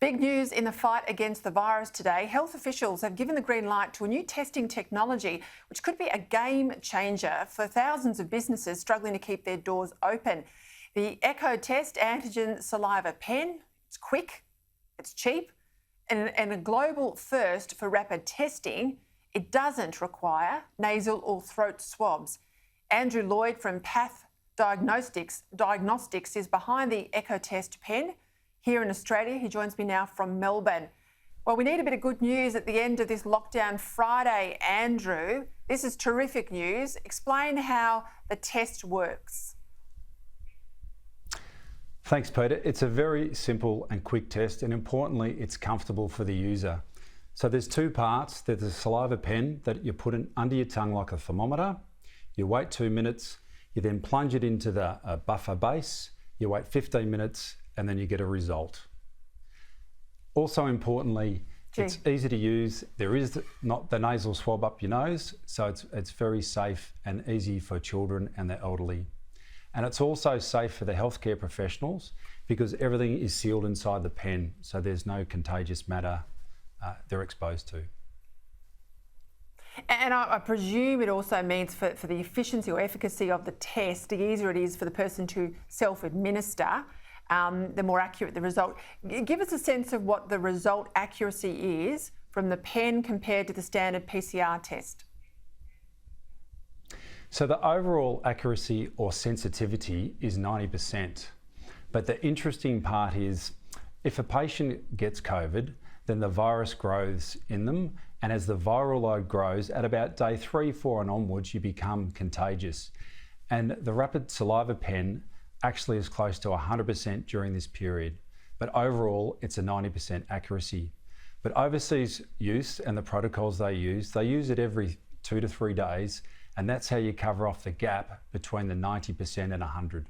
Big news in the fight against the virus today. Health officials have given the green light to a new testing technology which could be a game changer for thousands of businesses struggling to keep their doors open. The Ecotest antigen saliva pen, it's quick, it's cheap, and a global first for rapid testing. It doesn't require nasal or throat swabs. Andrew Lloyd from Peta Diagnostics is behind the Ecotest pen here in Australia. He joins me now from Melbourne. Well, we need a bit of good news at the end of this lockdown Friday, Andrew. This is terrific news. Explain how the test works. Thanks, Peter. It's a very simple and quick test, and importantly, it's comfortable for the user. So there's two parts. There's a saliva pen that you put in under your tongue like a thermometer. You wait 2 minutes, you then plunge it into the buffer base, you wait 15 minutes, and then you get a result. Also importantly, it's easy to use. There is not the nasal swab up your nose, so it's very safe and easy for children and the elderly. And it's also safe for the healthcare professionals because everything is sealed inside the pen, so there's no contagious matter they're exposed to. And I presume it also means for the efficiency or efficacy of the test, the easier it is for the person to self-administer, the more accurate the result. Give us a sense of what the result accuracy is from the pen compared to the standard PCR test. So the overall accuracy or sensitivity is 90%. But the interesting part is if a patient gets COVID, then the virus grows in them. And as the viral load grows, at about day 3, 4 and onwards, you become contagious. And the rapid saliva pen actually is close to 100% during this period. But overall, it's a 90% accuracy. But overseas use and the protocols they use it every 2 to 3 days. And that's how you cover off the gap between the 90% and 100.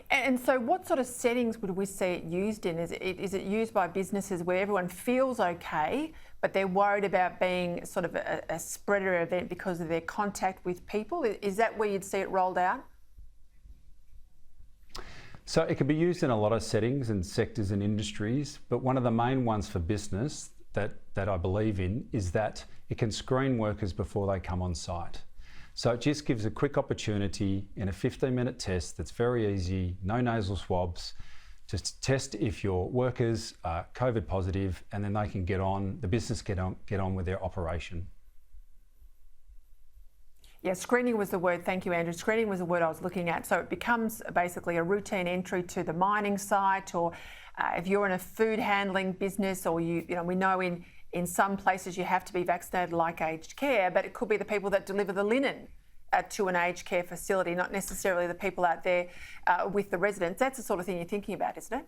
And so what sort of settings would we see it used in? Is it used by businesses where everyone feels okay, but they're worried about being sort of a spreader event because of their contact with people? Is that where you'd see it rolled out? So it can be used in a lot of settings and sectors and industries, but one of the main ones for business that I believe in is that it can screen workers before they come on site. So it just gives a quick opportunity in a 15-minute test that's very easy, no nasal swabs, just test if your workers are COVID positive, and then they can get on, the business get on with their operation. Yeah, screening was the word. Thank you, Andrew. Screening was the word I was looking at. So it becomes basically a routine entry to the mining site, or if you're in a food handling business, or we know in some places you have to be vaccinated, like aged care, but it could be the people that deliver the linen to an aged care facility, not necessarily the people out there with the residents. That's the sort of thing you're thinking about, isn't it?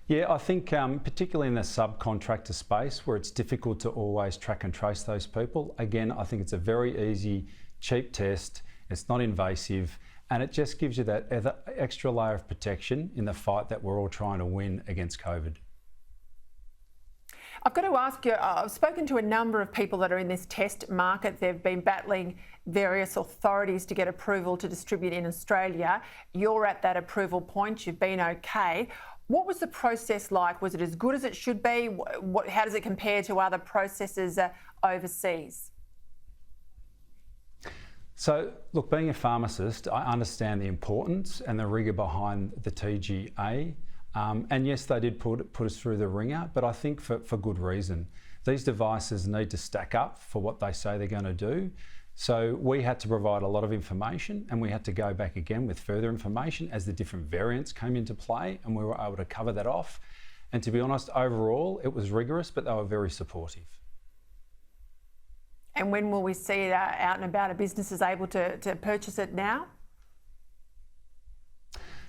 Yeah, I think particularly in the subcontractor space where it's difficult to always track and trace those people, again, I think it's a very easy, cheap test. It's not invasive, and it just gives you that extra layer of protection in the fight that we're all trying to win against COVID. I've got to ask you, I've spoken to a number of people that are in this test market. They've been battling various authorities to get approval to distribute in Australia. You're at that approval point, you've been okay. What was the process like? Was it as good as it should be? How does it compare to other processes overseas? So, look, being a pharmacist, I understand the importance and the rigour behind the TGA. And yes, they did put us through the ringer, but I think for good reason. These devices need to stack up for what they say they're going to do. So we had to provide a lot of information, and we had to go back again with further information as the different variants came into play, and we were able to cover that off. And to be honest, overall, it was rigorous, but they were very supportive. And when will we see it out and about? Are businesses able to purchase it now?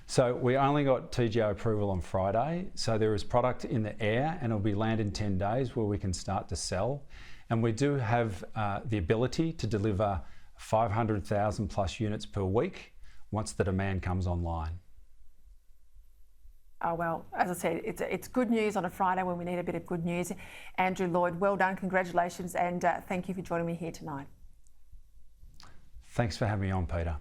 So we only got TGA approval on Friday. So there is product in the air, and it'll be land in 10 days where we can start to sell. And we do have the ability to deliver 500,000 plus units per week once the demand comes online. Oh, well, as I said, it's good news on a Friday when we need a bit of good news. Andrew Lloyd, well done, congratulations, and thank you for joining me here tonight. Thanks for having me on, Peter.